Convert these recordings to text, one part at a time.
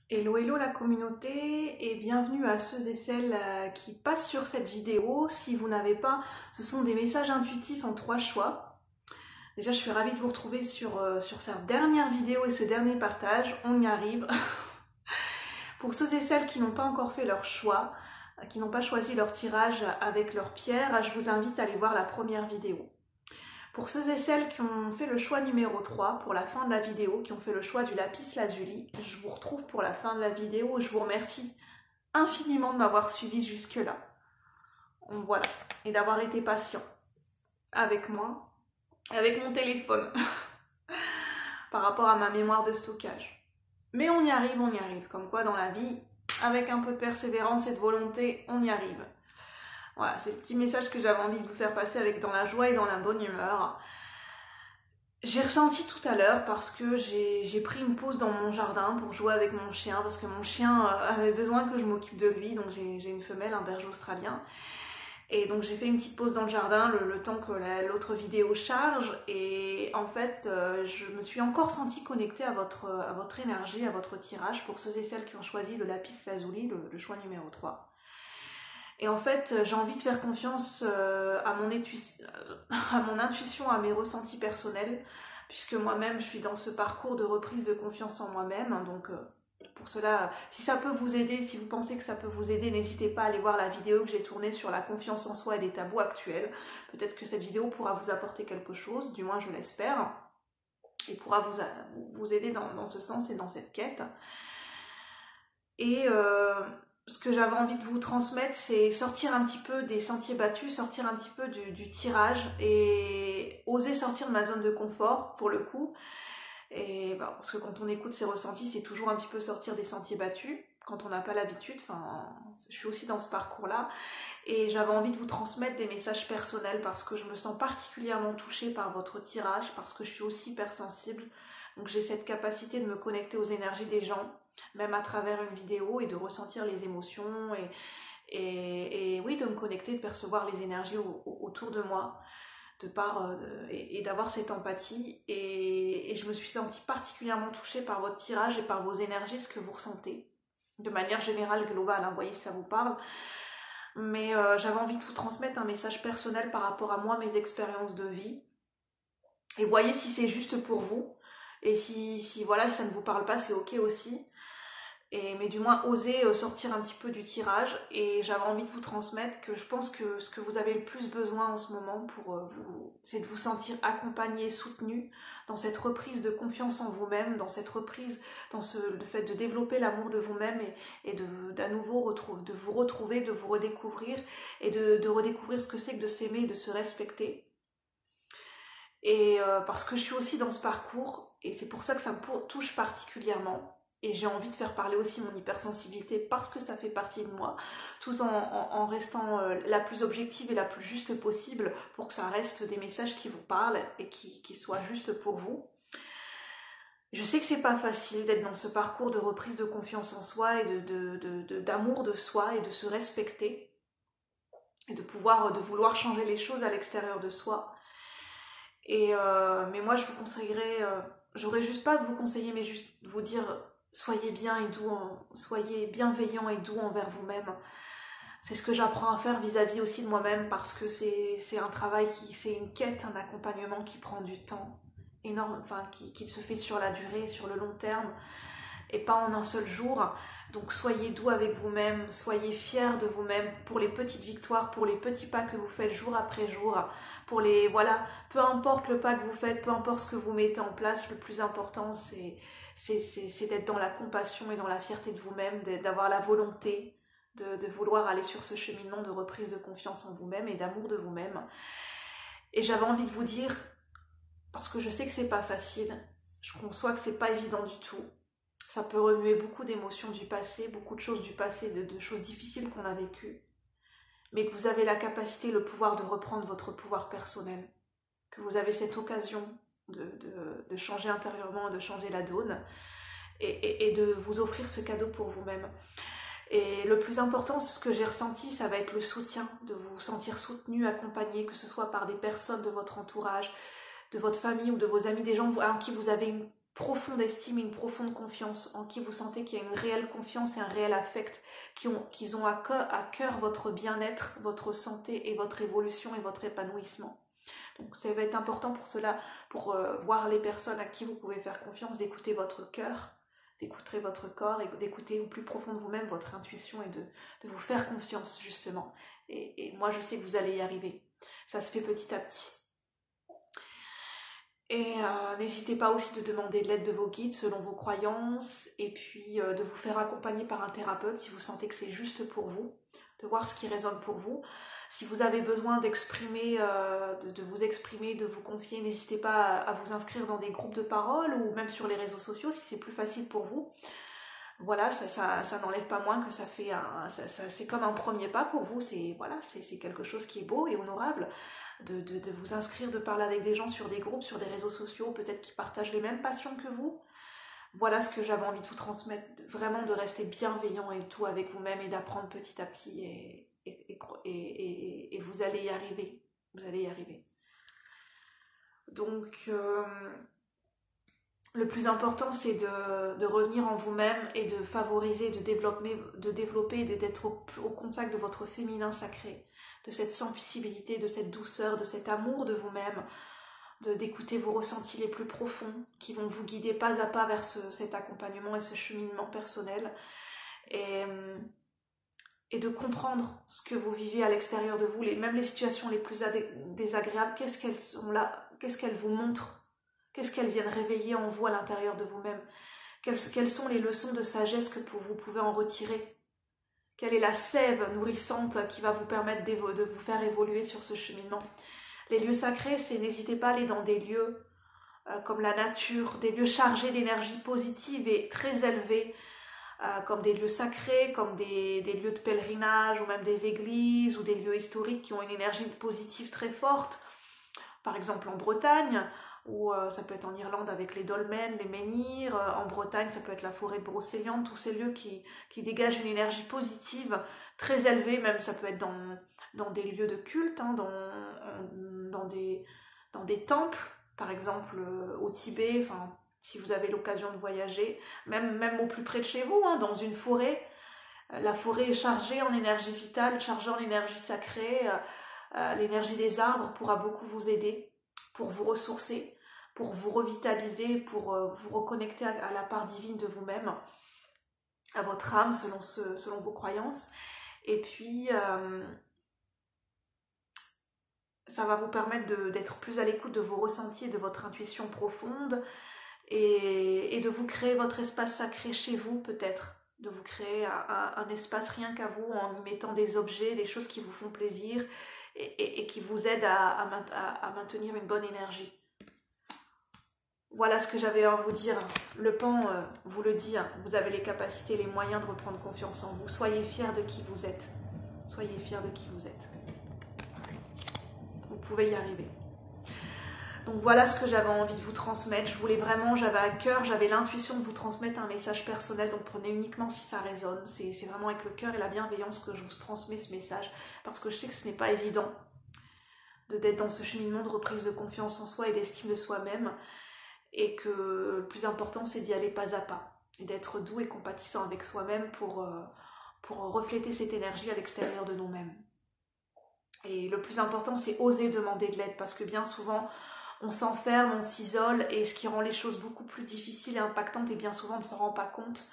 Hello hello la communauté et bienvenue à ceux et celles qui passent sur cette vidéo. Si vous n'avez pas, ce sont des messages intuitifs en 3 choix. Déjà je suis ravie de vous retrouver sur cette dernière vidéo et ce dernier partage, on y arrive. Pour ceux et celles qui n'ont pas encore fait leur choix, qui n'ont pas choisi leur tirage avec leur pierre, je vous invite à aller voir la première vidéo. Pour ceux et celles qui ont fait le choix numéro 3 pour la fin de la vidéo, qui ont fait le choix du lapis lazuli, je vous retrouve pour la fin de la vidéo. Je vous remercie infiniment de m'avoir suivi jusque-là. Voilà. Et d'avoir été patient avec moi, avec mon téléphone, par rapport à ma mémoire de stockage. Mais on y arrive, on y arrive. Comme quoi dans la vie, avec un peu de persévérance et de volonté, on y arrive. Voilà, c'est le petit message que j'avais envie de vous faire passer avec dans la joie et dans la bonne humeur. J'ai ressenti tout à l'heure parce que j'ai pris une pause dans mon jardin pour jouer avec mon chien, parce que mon chien avait besoin que je m'occupe de lui, donc j'ai une femelle, un berger australien. Et donc j'ai fait une petite pause dans le jardin le temps que l'autre vidéo charge, et en fait je me suis encore sentie connectée à votre énergie, à votre tirage, pour ceux et celles qui ont choisi le lapis lazuli, le choix numéro 3. Et en fait, j'ai envie de faire confiance à mon intuition, à mes ressentis personnels, puisque moi-même, je suis dans ce parcours de reprise de confiance en moi-même. Donc, pour cela, si ça peut vous aider, si vous pensez que ça peut vous aider, n'hésitez pas à aller voir la vidéo que j'ai tournée sur la confiance en soi et les tabous actuels. Peut-être que cette vidéo pourra vous apporter quelque chose, du moins je l'espère, et pourra vous aider dans ce sens et dans cette quête. Et ce que j'avais envie de vous transmettre, c'est sortir un petit peu des sentiers battus, sortir un petit peu du tirage et oser sortir de ma zone de confort pour le coup. Et parce que quand on écoute ses ressentis, c'est toujours un petit peu sortir des sentiers battus quand on n'a pas l'habitude. Enfin, je suis aussi dans ce parcours-là. Et j'avais envie de vous transmettre des messages personnels parce que je me sens particulièrement touchée par votre tirage, parce que je suis aussi hypersensible. Donc j'ai cette capacité de me connecter aux énergies des gens, même à travers une vidéo, et de ressentir les émotions et oui, de me connecter, de percevoir les énergies autour de moi, et d'avoir cette empathie. Et je me suis sentie particulièrement touchée par votre tirage et par vos énergies, ce que vous ressentez. De manière générale, globale, vous voyez si ça vous parle. Mais j'avais envie de vous transmettre un message personnel par rapport à moi, mes expériences de vie. Et voyez si c'est juste pour vous. Et si voilà, si ça ne vous parle pas, c'est ok aussi. Mais du moins, oser sortir un petit peu du tirage. Et j'avais envie de vous transmettre que je pense que ce que vous avez le plus besoin en ce moment c'est de vous sentir accompagné, soutenu dans cette reprise de confiance en vous-même, dans cette reprise, le fait de développer l'amour de vous-même et d'à nouveau de vous retrouver, de vous redécouvrir et de redécouvrir ce que c'est que de s'aimer et de se respecter. Et parce que je suis aussi dans ce parcours, et c'est pour ça que ça me touche particulièrement. Et j'ai envie de faire parler aussi mon hypersensibilité parce que ça fait partie de moi, tout en restant la plus objective et la plus juste possible pour que ça reste des messages qui vous parlent et qui soient justes pour vous. Je sais que c'est pas facile d'être dans ce parcours de reprise de confiance en soi et d'amour de soi et de se respecter et de vouloir changer les choses à l'extérieur de soi. Mais moi je vous conseillerais, j'aurais juste pas de vous conseiller, mais juste de vous dire soyez bien et doux, soyez bienveillant et doux envers vous-même. C'est ce que j'apprends à faire vis-à-vis aussi de moi-même, parce que c'est un travail c'est une quête, un accompagnement qui prend du temps énorme, enfin qui se fait sur la durée, sur le long terme, et pas en un seul jour. Donc soyez doux avec vous-même, soyez fiers de vous-même pour les petites victoires, pour les petits pas que vous faites jour après jour, pour voilà, peu importe le pas que vous faites, peu importe ce que vous mettez en place, le plus important c'est d'être dans la compassion et dans la fierté de vous-même, d'avoir la volonté de vouloir aller sur ce cheminement de reprise de confiance en vous-même et d'amour de vous-même. Et j'avais envie de vous dire, parce que je sais que c'est pas facile, je conçois que c'est pas évident du tout. Ça peut remuer beaucoup d'émotions du passé, beaucoup de choses du passé, de choses difficiles qu'on a vécues, mais que vous avez la capacité, le pouvoir de reprendre votre pouvoir personnel, que vous avez cette occasion de changer intérieurement, de changer la donne, et de vous offrir ce cadeau pour vous-même. Et le plus important, ce que j'ai ressenti, ça va être le soutien, de vous sentir soutenu, accompagné, que ce soit par des personnes de votre entourage, de votre famille ou de vos amis, des gens en qui vous avez profonde estime et une profonde confiance, en qui vous sentez qu'il y a une réelle confiance et un réel affect, qu'ils ont à cœur votre bien-être, votre santé et votre évolution et votre épanouissement. Donc ça va être important pour cela, pour voir les personnes à qui vous pouvez faire confiance, d'écouter votre cœur, d'écouter votre corps et d'écouter au plus profond de vous-même votre intuition et de vous faire confiance justement. Et moi je sais que vous allez y arriver. Ça se fait petit à petit. Et n'hésitez pas aussi de demander de l'aide de vos guides selon vos croyances et puis de vous faire accompagner par un thérapeute si vous sentez que c'est juste pour vous, de voir ce qui résonne pour vous. Si vous avez besoin d'exprimer, de vous exprimer, de vous confier, n'hésitez pas à vous inscrire dans des groupes de parole ou même sur les réseaux sociaux si c'est plus facile pour vous. Voilà, ça n'enlève pas moins que ça fait c'est comme un premier pas pour vous, c'est quelque chose qui est beau et honorable de vous inscrire, de parler avec des gens sur des groupes, sur des réseaux sociaux, peut-être qui partagent les mêmes passions que vous. Voilà ce que j'avais envie de vous transmettre, vraiment de rester bienveillant et tout avec vous-même et d'apprendre petit à petit et vous allez y arriver. Vous allez y arriver. Donc, le plus important, c'est de revenir en vous-même et de favoriser, de développer et d'être au contact de votre féminin sacré, de cette sensibilité, de cette douceur, de cet amour de vous-même, d'écouter vos ressentis les plus profonds qui vont vous guider pas à pas vers cet accompagnement et ce cheminement personnel et de comprendre ce que vous vivez à l'extérieur de vous, même les situations les plus désagréables, qu'est-ce qu'elles sont là, qu'est-ce qu'elles vous montrent, qu'est-ce qu'elles viennent réveiller en vous à l'intérieur de vous-même, quelles sont les leçons de sagesse que vous pouvez en retirer, quelle est la sève nourrissante qui va vous permettre de vous faire évoluer sur ce cheminement. Les lieux sacrés, n'hésitez pas à aller dans des lieux comme la nature, des lieux chargés d'énergie positive et très élevée, comme des lieux sacrés, comme des lieux de pèlerinage ou même des églises ou des lieux historiques qui ont une énergie positive très forte, par exemple en Bretagne, ou ça peut être en Irlande avec les dolmens, les menhirs, en Bretagne ça peut être la forêt de Brocéliande, tous ces lieux qui dégagent une énergie positive très élevée, même ça peut être dans des lieux de culte, hein, dans des temples, par exemple au Tibet, enfin si vous avez l'occasion de voyager, même au plus près de chez vous, hein, dans une forêt. La forêt est chargée en énergie vitale, chargée en énergie sacrée. L'énergie des arbres pourra beaucoup vous aider pour vous ressourcer, pour vous revitaliser, pour vous reconnecter à la part divine de vous-même, à votre âme selon vos croyances. Et puis, ça va vous permettre d'être plus à l'écoute de vos ressentis et de votre intuition profonde et de vous créer votre espace sacré chez vous peut-être, de vous créer un espace rien qu'à vous en y mettant des objets, des choses qui vous font plaisir et qui vous aident à maintenir une bonne énergie. Voilà ce que j'avais à vous dire. Le pan vous le dit, hein, vous avez les capacités, les moyens de reprendre confiance en vous. Soyez fiers de qui vous êtes. Soyez fiers de qui vous êtes. Vous pouvez y arriver. Donc voilà ce que j'avais envie de vous transmettre. J'avais à cœur, j'avais l'intuition de vous transmettre un message personnel. Donc prenez uniquement si ça résonne. C'est vraiment avec le cœur et la bienveillance que je vous transmets ce message. Parce que je sais que ce n'est pas évident d'être dans ce cheminement de reprise de confiance en soi et d'estime de soi-même. Et que le plus important, c'est d'y aller pas à pas. Et d'être doux et compatissant avec soi-même pour refléter cette énergie à l'extérieur de nous-mêmes. Et le plus important, c'est oser demander de l'aide. Parce que bien souvent, on s'enferme, on s'isole, et ce qui rend les choses beaucoup plus difficiles et impactantes, et bien souvent on ne s'en rend pas compte.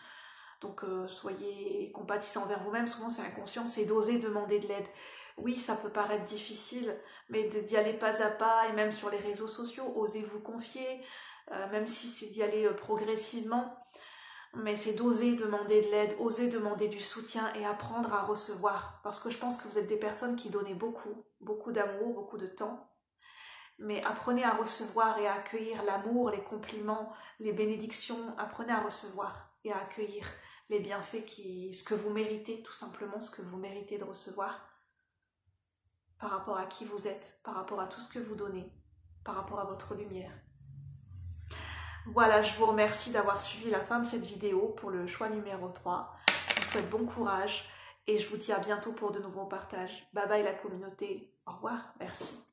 Donc soyez compatissants envers vous-même, souvent c'est inconscient, c'est d'oser demander de l'aide. Oui, ça peut paraître difficile, mais d'y aller pas à pas, et même sur les réseaux sociaux, osez vous confier, même si c'est d'y aller progressivement, mais c'est d'oser demander de l'aide, oser demander du soutien et apprendre à recevoir. Parce que je pense que vous êtes des personnes qui donnez beaucoup, beaucoup d'amour, beaucoup de temps, mais apprenez à recevoir et à accueillir l'amour, les compliments, les bénédictions. Apprenez à recevoir et à accueillir les bienfaits, ce que vous méritez, tout simplement ce que vous méritez de recevoir par rapport à qui vous êtes, par rapport à tout ce que vous donnez, par rapport à votre lumière. Voilà, je vous remercie d'avoir suivi la fin de cette vidéo pour le choix numéro 3. Je vous souhaite bon courage et je vous dis à bientôt pour de nouveaux partages. Bye bye la communauté, au revoir, merci.